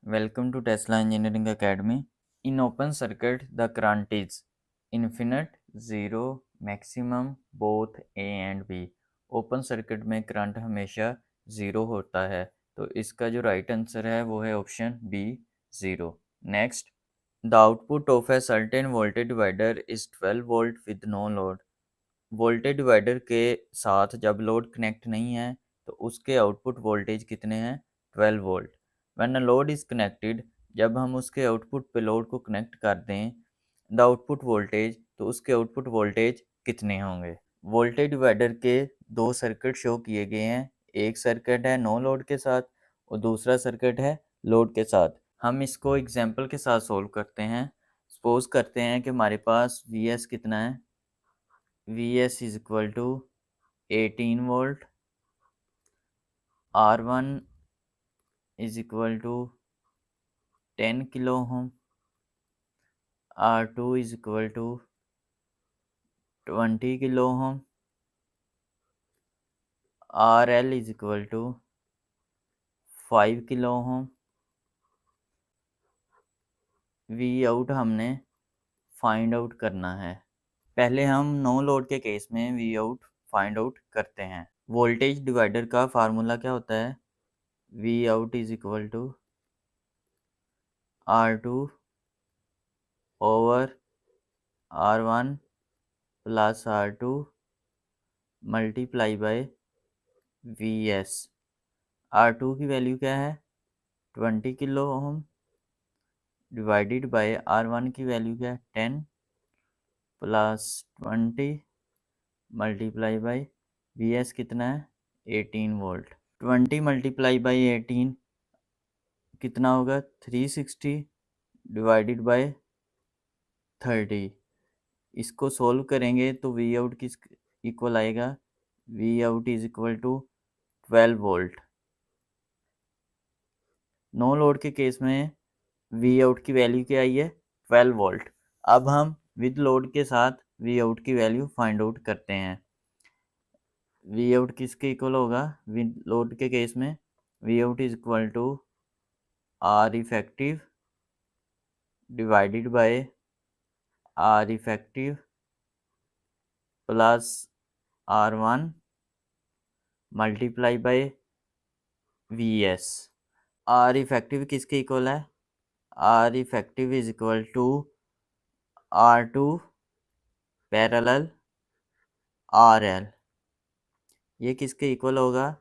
Welcome to Tesla Engineering Academy. In open circuit, the current is infinite, zero, maximum, both A and B. Open circuit में current हमेशा zero होता है, तो इसका जो right answer है वो है option B, zero. Next, the output of a certain voltage divider is 12 volt with no load. Voltage divider के साथ जब लोड कनेक्ट नहीं है तो उसके आउटपुट वोल्टेज कितने हैं? 12 volt. When a load is connected, जब हम उसके आउटपुट पे लोड को कनेक्ट कर दें, द आउटपुट वोल्टेज, तो उसके आउटपुट वोल्टेज कितने होंगे? वोल्टेज डिवाइडर के दो सर्किट शो किए गए हैं. एक सर्किट है नो लोड के साथ और दूसरा सर्किट है लोड के साथ. हम इसको एग्जाम्पल के साथ सोल्व करते हैं. सपोज करते हैं कि हमारे पास वी एस कितना है? Vs is equal to 18 volt, R1 is equal to 10 kilo ohm, R2 is equal to 20 kilo ohm, RL is equal to 5 kilo ohm. V out हमने फाइंड आउट करना है. पहले हम नो लोड के case में V out find out करते हैं. Voltage divider का फार्मूला क्या होता है? V out is equal to R2 over R1 plus R2 multiply by Vs. R2 की वैल्यू क्या है? 20 kilo ohm divided by R1 की वैल्यू क्या है? 10 प्लस 20 मल्टीप्लाई बाय Vs कितना है? 18 वोल्ट. 20 मल्टीप्लाई बाय 18 कितना होगा? 360 डिवाइडेड बाय 30. इसको सोल्व करेंगे तो V आउट किस इक्वल आएगा? V out is equal to 12 volt. No load के केस में V आउट की वैल्यू क्या आई है? 12 वोल्ट. अब हम विद लोड के साथ V आउट की वैल्यू फाइंड आउट करते हैं. V आउट किसके इक्वल होगा? विद लोड के केस में V out is equal to R effective divided by R effective plus R1 multiply by Vs. R effective किसके इक्वल है? R effective is equal to R2 parallel RL. ये किसके equal होगा?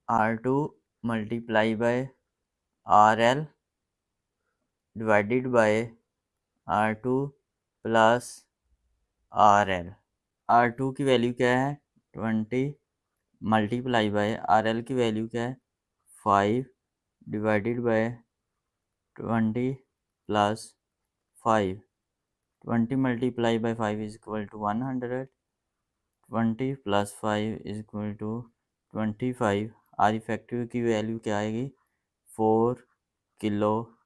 R2 multiply by RL divided by R2 plus RL. R2 की value क्या है? 20 multiply by RL की value क्या है? 5 divided by 20 plus 5. 20 multiply by 5 is equal to 100. 20 plus 5 is equal to 25. R effective की वैल्यू क्या आएगी? 4 किलो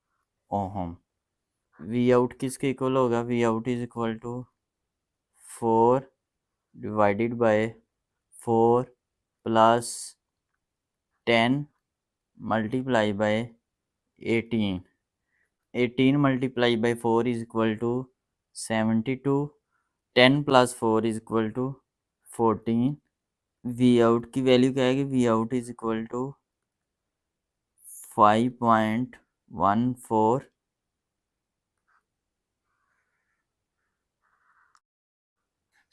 ओहम. वी आउट किसके इक्वल होगा? V out is equal to 4 divided by 4 plus 10 multiply by 18. 18 multiply by 4 is equal to 72. 10 plus 4 is equal to 14. We out की value क्या आएगी? V out is equal to 5.14.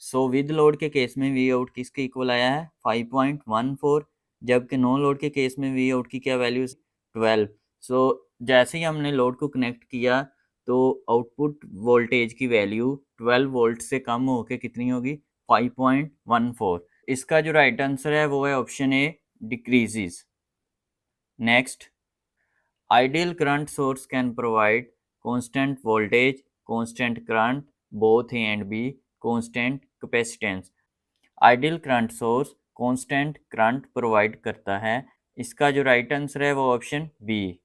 So with load के case में V out किसके equal आया है? 5.14. जबकि no load के केस में वी आउट की क्या वैल्यू? 12. सो जैसे ही हमने लोड को कनेक्ट किया तो आउटपुट वोल्टेज की वैल्यू 12 वोल्ट से कम होकर कितनी होगी? 5.14. इसका जो राइट आंसर है वो है option A, decreases. Next, ideal current source can provide constant voltage, constant current, both A and B, constant capacitance. Ideal current source constant current provide करता है. इसका जो राइट आंसर है वो option B.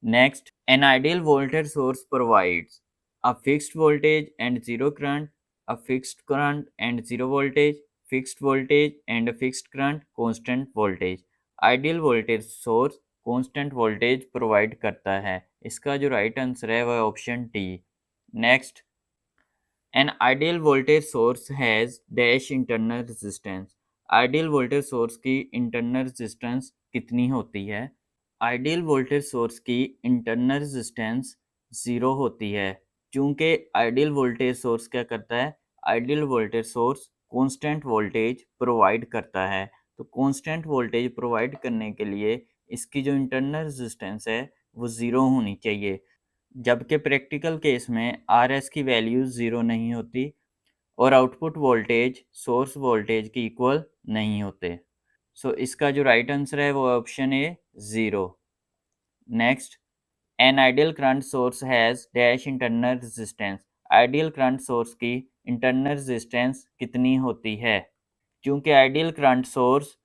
Next, an ideal voltage source provides a fixed voltage and zero current, a fixed current and zero voltage, fixed voltage and fixed current, constant voltage. Ideal voltage source constant voltage provide करता है। इसका जो right answer है वह option D. Next, an ideal voltage source has dash internal resistance. Ideal voltage source की internal resistance कितनी होती है? आइडियल वोल्टेज सोर्स की इंटरनल रेजिस्टेंस 0 होती है। चूंकि आइडियल वोल्टेज सोर्स क्या करता है? Ideal voltage source constant voltage provide करता है। तो कांस्टेंट वोल्टेज प्रोवाइड करने के लिए इसकी जो इंटरनल रेजिस्टेंस है वो 0 होनी चाहिए। जबकि प्रैक्टिकल केस में आर एस की वैल्यू 0 नहीं होती और आउटपुट वोल्टेज सोर्स वोल्टेज के इक्वल नहीं होते। सो इसका जो राइट आंसर है वो option A 0। Next, an ideal current source has dash internal resistance. Ideal current source की इंटरनल रेजिस्टेंस कितनी होती है? क्योंकि ideal current source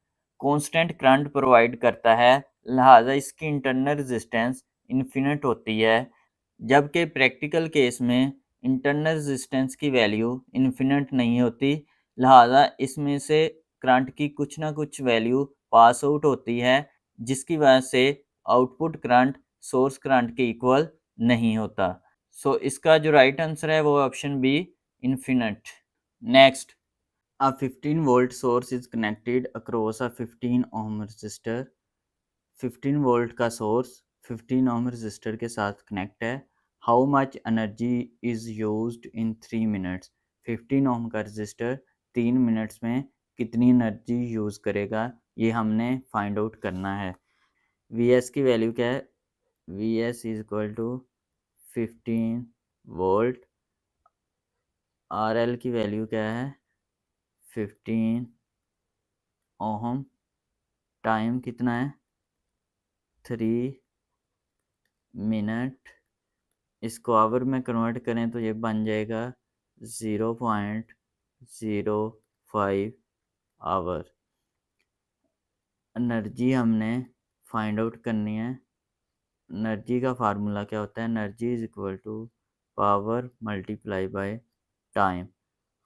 constant current provide करता है, लिहाजा इसकी इंटरनल रेजिस्टेंस इन्फिनिट होती है। जबकि प्रैक्टिकल केस में इंटरनल रेजिस्टेंस की वैल्यू इन्फिनिट नहीं होती, लिहाजा इसमें से करंट की कुछ ना कुछ वैल्यू पास आउट होती है, जिसकी वजह से आउटपुट करंट सोर्स करंट के इक्वल नहीं होता। सो इसका जो राइट आंसर है वो option B, infinite. Next, a 15 volt source is connected across a 15 ohm resistor। 15 volt का सोर्स 15 ओम रजिस्टर के साथ कनेक्ट है। How much energy is used in 3 minutes. 15 ओम का रजिस्टर 3 मिनट्स में कितनी एनर्जी यूज़ करेगा, ये हमने फाइंड आउट करना है। वी एस की वैल्यू क्या है? V S is equal to 15 volt. R L की वैल्यू क्या है? 15 ओम। टाइम कितना है? 3 मिनट। इसको आवर में कन्वर्ट करें तो ये बन जाएगा 0.05 आवर। एनर्जी हमने फाइंड आउट करनी है। एनर्जी का फार्मूला क्या होता है? Energy is equal to power multiply by time.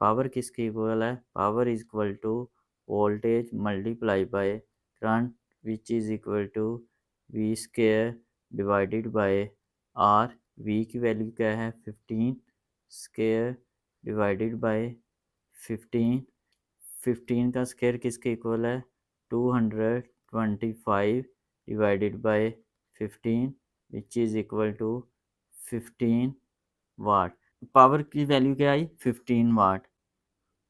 Power किसके इक्वल है? Power is equal to voltage multiply by current which is equal to V square divided by R. V की value क्या है? 15 square divided by 15। 15 का square किसके equal है? 225 divided by 15 which is equal to 15 watt. Power की value क्या आई? 15 watt.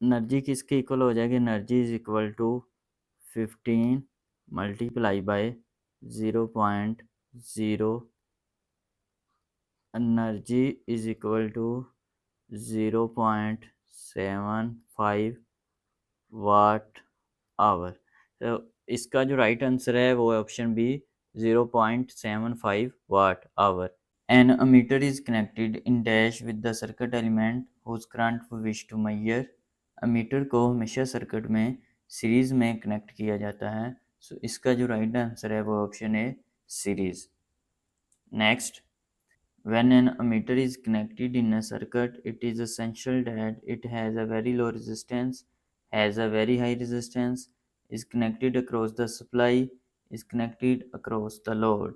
Energy किसके इक्वल हो जाएगी? Energy is equal to 15 multiply by 0.0। Energy is equal to 0.75 watt hour. तो इसका जो राइट आंसर है वो है option B, 0.75 watt hour. An ammeter is connected in dash with the circuit element whose current we wish to measure। ammeter को हमेशा circuit में series में कनेक्ट किया जाता है। सो इसका जो राइट आंसर है वो ऑप्शन है series. Next, when an ammeter is connected in a circuit, it is essential that it has a very low resistance, has a very high resistance, is connected across the supply, is connected across the load।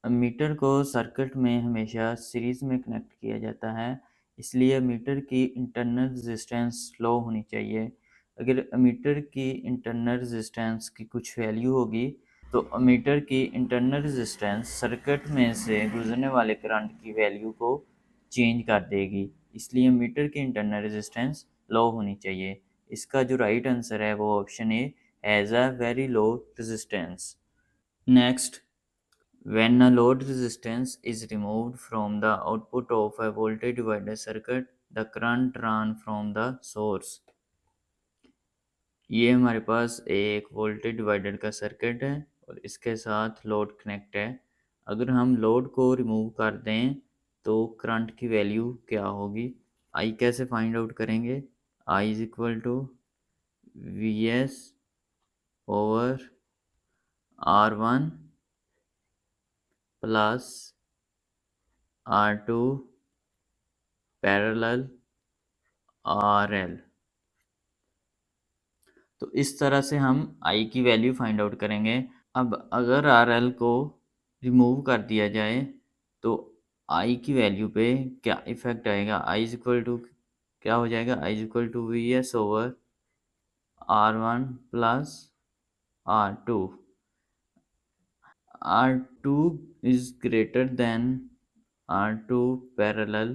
Meter को circuit में हमेशा series में connect किया जाता है, इसलिए metre की internal resistance लो होनी चाहिए। अगर मीटर की इंटरनल रेजिस्टेंस की कुछ वैल्यू होगी तो मीटर की इंटरनल रेजिस्टेंस सर्किट में से गुजरने वाले करंट की वैल्यू को चेंज कर देगी, इसलिए मीटर की इंटरनल रेजिस्टेंस लो होनी चाहिए। इसका जो राइट आंसर है वो option A, has a very low resistance. Next, when a load resistance is removed from the output of a voltage divider circuit, the current drawn from the source। ये हमारे पास एक voltage divider का circuit है और इसके साथ load connect है। अगर हम लोड को रिमूव कर दें तो करंट की वैल्यू क्या होगी? आई कैसे फाइंड आउट करेंगे? I is equal to V S over R one plus R two parallel R L. तो इस तरह से हम आई की वैल्यू फाइंड आउट करेंगे। अब अगर आर एल को रिमूव कर दिया जाए तो आई की वैल्यू पे क्या इफेक्ट आएगा? आई इज इक्वल टू क्या हो जाएगा? I is equal to V S over R one plus R two. R two is greater than R two parallel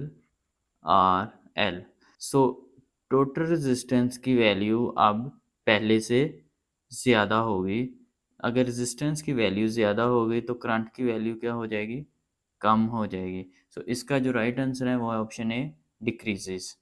R L. So total resistance की वैल्यू अब पहले से ज़्यादा होगी। अगर रेजिस्टेंस की वैल्यू ज़्यादा हो गई तो करंट की वैल्यू क्या हो जाएगी? कम हो जाएगी। सो इसका जो राइट आंसर है वो है ऑप्शन ए, डिक्रीजेस।